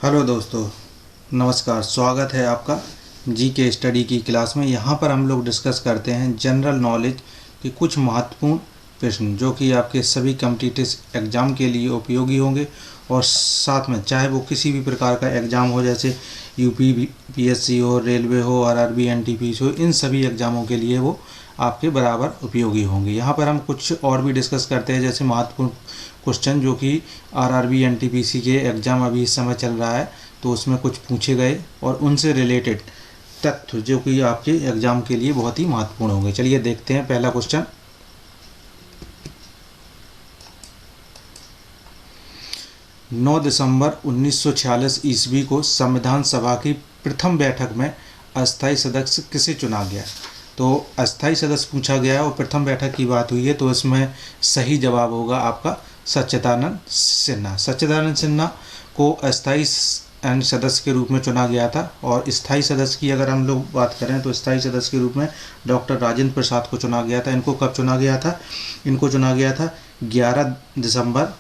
Hello दोस्तों, नमस्कार। स्वागत है आपका जी के स्टडी की क्लास में। यहाँ पर हम लोग डिस्कस करते हैं जनरल नॉलेज के कुछ महत्वपूर्ण प्रश्न जो कि आपके सभी कॉम्पिटिटिव एग्ज़ाम के लिए उपयोगी होंगे और साथ में चाहे वो किसी भी प्रकार का एग्ज़ाम हो, जैसे यूपी पीएससी हो, रेलवे हो, आरआरबी एनटीपीसी हो, इन सभी एग्ज़ामों के लिए वो आपके बराबर उपयोगी होंगे। यहाँ पर हम कुछ और भी डिस्कस करते हैं, जैसे महत्वपूर्ण क्वेश्चन जो कि आरआरबी एनटीपीसी के एग्ज़ाम अभी इस समय चल रहा है, तो उसमें कुछ पूछे गए और उनसे रिलेटेड तथ्य जो कि आपके एग्ज़ाम के लिए बहुत ही महत्वपूर्ण होंगे। चलिए देखते हैं पहला क्वेश्चन। 9 दिसंबर 1946 ईस्वी को संविधान सभा की प्रथम बैठक में अस्थायी सदस्य किसे चुना गया? तो अस्थायी सदस्य पूछा गया है और प्रथम बैठक की बात हुई है, तो इसमें सही जवाब होगा आपका सच्चिदानंद सिन्हा। सच्चिदानंद सिन्हा को अस्थायी सदस्य के रूप में चुना गया था। और स्थायी सदस्य की अगर हम लोग बात करें तो स्थायी सदस्य के रूप में डॉक्टर राजेंद्र प्रसाद को चुना गया था। इनको कब चुना गया था? इनको चुना गया था 11 दिसंबर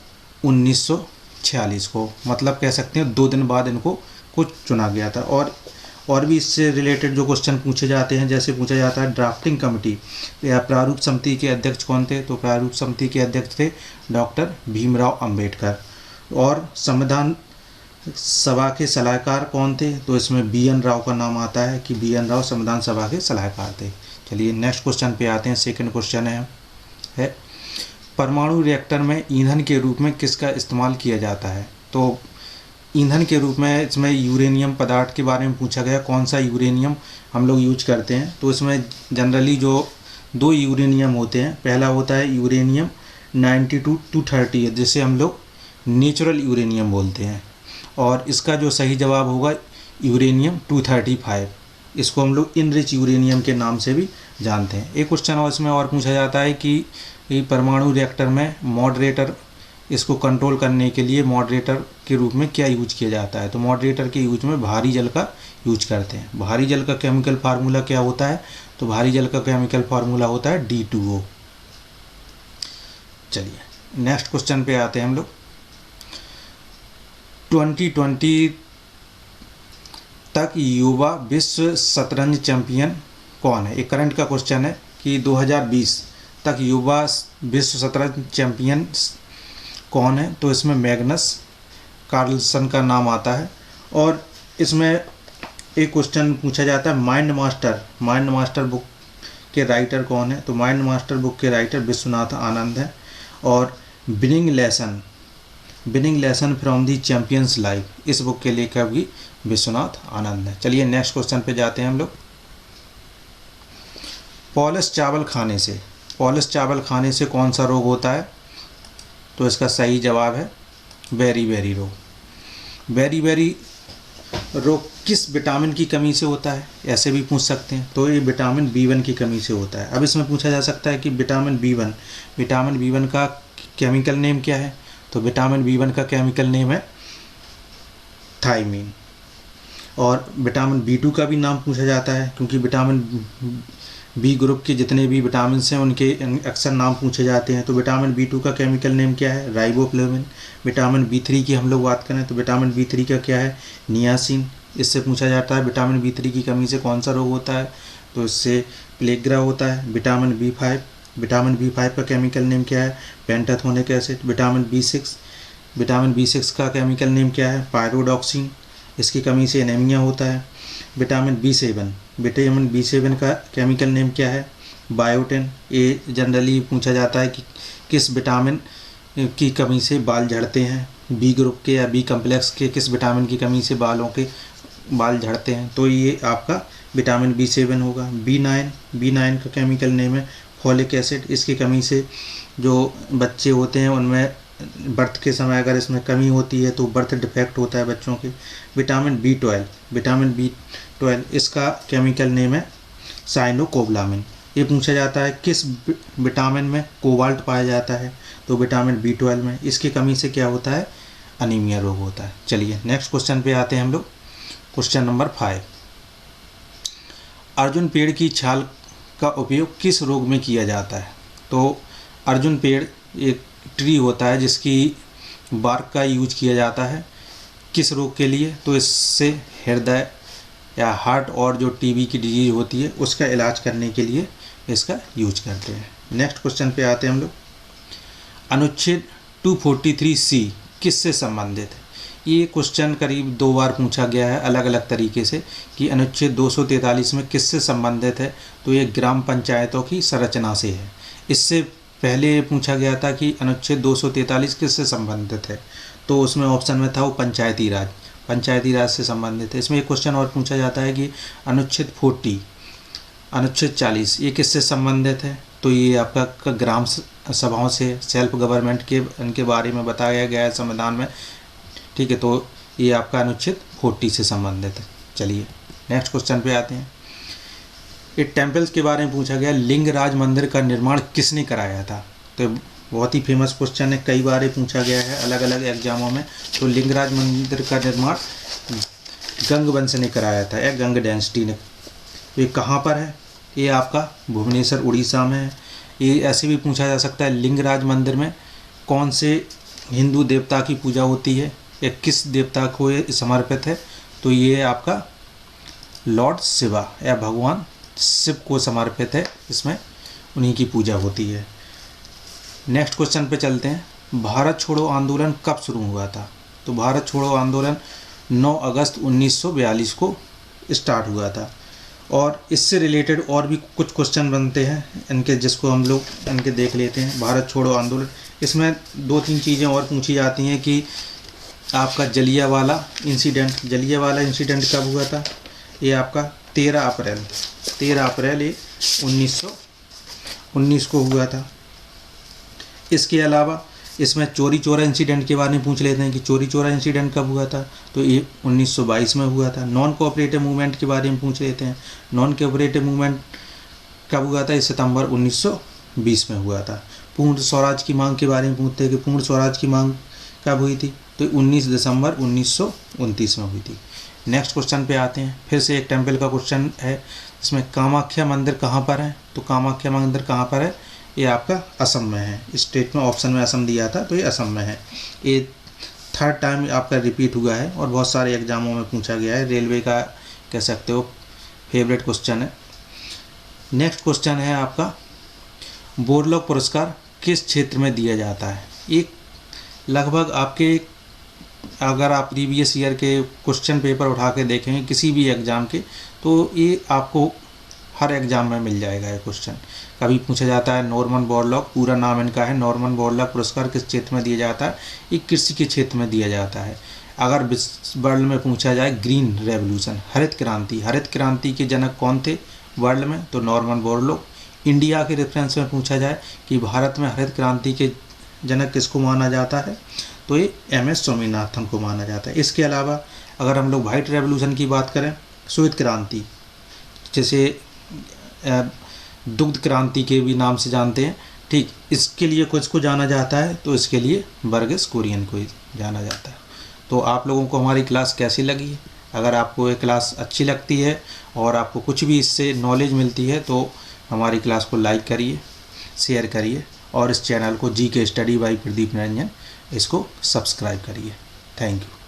1946 को, मतलब कह सकते हैं 2 दिन बाद इनको कुछ चुना गया था। और भी इससे रिलेटेड जो क्वेश्चन पूछे जाते हैं, जैसे पूछा जाता है ड्राफ्टिंग कमेटी या प्रारूप समिति के अध्यक्ष कौन थे? तो प्रारूप समिति के अध्यक्ष थे डॉक्टर भीमराव अंबेडकर। और संविधान सभा के सलाहकार कौन थे? तो इसमें BN राव का नाम आता है कि BN राव संविधान सभा के सलाहकार थे। चलिए नेक्स्ट क्वेश्चन पे आते हैं। सेकंड क्वेश्चन है परमाणु रिएक्टर में ईंधन के रूप में किसका इस्तेमाल किया जाता है? तो ईंधन के रूप में इसमें यूरेनियम पदार्थ के बारे में पूछा गया। कौन सा यूरेनियम हम लोग यूज करते हैं? तो इसमें जनरली जो 2 यूरेनियम होते हैं, पहला होता है यूरेनियम 92-230 जिसे हम लोग नेचुरल यूरेनियम बोलते हैं, और इसका जो सही जवाब होगा यूरेनियम 235। इसको हम लोग इनरिच यूरेनियम के नाम से भी जानते हैं। एक क्वेश्चन और इसमें और पूछा जाता है कि परमाणु रिएक्टर में मॉडरेटर, इसको कंट्रोल करने के लिए मॉडरेटर के रूप में क्या यूज किया जाता है? तो मॉडरेटर के यूज में भारी जल का यूज करते हैं। भारी जल का केमिकल फार्मूला क्या होता है? तो भारी जल का केमिकल फार्मूला होता है D2O। चलिए नेक्स्ट क्वेश्चन पे आते हैं हम लोग। 2020 तक युवा विश्व शतरंज चैंपियन कौन है? एक करंट का क्वेश्चन है कि 2020 तक युवा विश्व शतरंज चैंपियन कौन है? तो इसमें मैग्नस कार्लसन का नाम आता है। और इसमें एक क्वेश्चन पूछा जाता है माइंड मास्टर बुक के राइटर कौन है? तो माइंड मास्टर बुक के राइटर विश्वनाथ आनंद है। और winning lesson from the champions life, इस बुक के लेखक भी विश्वनाथ आनंद है। चलिए नेक्स्ट क्वेश्चन पे जाते हैं हम लोग। पॉलिश चावल खाने से कौन सा रोग होता है? तो इसका सही जवाब है बेरी रोग किस विटामिन की कमी से होता है? ऐसे भी पूछ सकते हैं। तो ये विटामिन B1 की कमी से होता है। अब इसमें पूछा जा सकता है कि विटामिन B1 का केमिकल नेम क्या है? तो विटामिन B1 का केमिकल नेम है थायमीन। और विटामिन B2 का भी नाम पूछा जाता है, क्योंकि विटामिन B ग्रुप के जितने भी विटामिन हैं उनके अक्सर नाम पूछे जाते हैं। तो विटामिन B2 का केमिकल नेम क्या है? राइबोफ्लेविन। विटामिन B3 की हम लोग बात करें तो विटामिन B3 का क्या है? नियासिन। इससे पूछा जाता है विटामिन B3 की कमी से कौन सा रोग होता है? तो इससे प्लेग्रा होता है। विटामिन B5 का केमिकल नेम क्या है? Pantothenic acid. विटामिन B6 का केमिकल नेम क्या है? पायरोडॉक्सिन। इसकी कमी से एनीमिया होता है। विटामिन B7 का केमिकल नेम क्या है? बायोटिन। ये जनरली पूछा जाता है कि किस विटामिन की कमी से बाल झड़ते हैं? B ग्रुप के या B कम्प्लेक्स के किस विटामिन की कमी से बालों के बाल झड़ते हैं? तो ये आपका विटामिन B7 होगा। B9 का केमिकल नेम है फॉलिक एसिड। इसकी कमी से जो बच्चे होते हैं उनमें बर्थ के समय अगर इसमें कमी होती है तो बर्थ डिफेक्ट होता है बच्चों के। विटामिन B12 इसका केमिकल नेम है साइनोकोबालामिन। ये पूछा जाता है किस विटामिन में कोबाल्ट पाया जाता है? तो विटामिन B12 में। इसकी कमी से क्या होता है? अनीमिया रोग होता है। चलिए नेक्स्ट क्वेश्चन पे आते हैं हम लोग। क्वेश्चन नंबर 5, अर्जुन पेड़ की छाल का उपयोग किस रोग में किया जाता है? तो अर्जुन पेड़ एक ट्री होता है जिसकी बार्क का यूज किया जाता है किस रोग के लिए? तो इससे हृदय या हार्ट और जो टीबी की डिजीज होती है उसका इलाज करने के लिए इसका यूज करते हैं। नेक्स्ट क्वेश्चन पे आते हैं हम लोग। अनुच्छेद 243C किससे संबंधित है? ये क्वेश्चन करीब 2 बार पूछा गया है अलग अलग तरीके से कि अनुच्छेद 243 में किससे संबंधित है? तो ये ग्राम पंचायतों की संरचना से है। इससे पहले पूछा गया था कि अनुच्छेद 243 किससे संबंधित है, तो उसमें ऑप्शन में था वो पंचायती राज से संबंधित है। इसमें एक क्वेश्चन और पूछा जाता है कि अनुच्छेद 40 ये किससे संबंधित है? तो ये आपका ग्राम सभाओं से, सेल्फ गवर्नमेंट के इनके बारे में बताया गया है संविधान में, ठीक है। तो ये आपका अनुच्छेद 40 से संबंधित है। चलिए नेक्स्ट क्वेश्चन पे आते हैं। ये टेम्पल्स के बारे में पूछा गया, लिंगराज मंदिर का निर्माण किसने कराया था? तो बहुत ही फेमस क्वेश्चन है, कई बार पूछा गया है अलग अलग एग्जामों में। तो लिंगराज मंदिर का निर्माण गंग वंश ने कराया था या गंग डायनेस्टी ने। ये कहाँ पर है? ये आपका भुवनेश्वर उड़ीसा में है। ये ऐसे भी पूछा जा सकता है, लिंगराज मंदिर में कौन से हिंदू देवता की पूजा होती है या किस देवता को ये समर्पित है? तो ये आपका लॉर्ड शिवा या भगवान शिव को समर्पित है, इसमें उन्हीं की पूजा होती है। नेक्स्ट क्वेश्चन पे चलते हैं। भारत छोड़ो आंदोलन कब शुरू हुआ था? तो भारत छोड़ो आंदोलन 9 अगस्त 1942 को स्टार्ट हुआ था। और इससे रिलेटेड और भी कुछ क्वेश्चन बनते हैं इनके, जिसको हम लोग इनके देख लेते हैं। भारत छोड़ो आंदोलन, इसमें 2-3 चीज़ें और पूछी जाती हैं कि आपका जलियांवाला इंसिडेंट कब हुआ था? ये आपका 13 अप्रैल 1919 को हुआ था। इसके अलावा इसमें चोरी चोरा इंसिडेंट के बारे में पूछ लेते हैं कि चोरी चोरा इंसिडेंट कब हुआ था? तो ये 1922 में हुआ था। नॉन कोऑपरेटिव मूवमेंट के बारे में पूछ लेते हैं, नॉन कोऑपरेटिव मूवमेंट कब हुआ था? ये सितंबर 1920 में हुआ था। पूर्ण स्वराज की मांग के बारे में पूछते हैं कि पूर्ण स्वराज की मांग कब हुई थी? तो 19 दिसंबर 1929 में हुई थी। नेक्स्ट क्वेश्चन पे आते हैं। फिर से एक टेम्पल का क्वेश्चन है, इसमें कामाख्या मंदिर कहाँ पर है? तो कामाख्या मंदिर कहाँ पर है? ये आपका असम में है। स्टेट में ऑप्शन में असम दिया था, तो ये असम में है। ये 3rd टाइम आपका रिपीट हुआ है और बहुत सारे एग्जामों में पूछा गया है। रेलवे का कह सकते हो फेवरेट क्वेश्चन है। नेक्स्ट क्वेश्चन है आपका, बोरलॉग पुरस्कार किस क्षेत्र में दिया जाता है? एक लगभग आपके, अगर आप प्रीवियस ईयर के क्वेश्चन पेपर उठा के देखेंगे किसी भी एग्ज़ाम के, तो ये आपको हर एग्ज़ाम में मिल जाएगा ये क्वेश्चन। कभी पूछा जाता है नॉर्मन बोरलॉग, पूरा नाम इनका है, नॉर्मन बोरलॉग पुरस्कार किस क्षेत्र में दिया जाता है? ये कृषि के क्षेत्र में दिया जाता है। अगर वर्ल्ड में पूछा जाए ग्रीन रेवोल्यूशन, हरित क्रांति के जनक कौन थे वर्ल्ड में? तो नॉर्मन बोरलॉग। इंडिया के रेफरेंस में पूछा जाए कि भारत में हरित क्रांति के जनक किसको माना जाता है? तो ये MS स्वामीनाथन को माना जाता है। इसके अलावा अगर हम लोग वाइट रेवोल्यूशन की बात करें, श्वेत क्रांति, जैसे दुग्ध क्रांति के भी नाम से जानते हैं, ठीक, इसके लिए किसको जाना जाता है? तो इसके लिए वर्गीस कुरियन को जाना जाता है। तो आप लोगों को हमारी क्लास कैसी लगी? अगर आपको ये क्लास अच्छी लगती है और आपको कुछ भी इससे नॉलेज मिलती है तो हमारी क्लास को लाइक करिए, शेयर करिए और इस चैनल को GK study bye Pradeep Niranjan इसको सब्सक्राइब करिए। Thank you.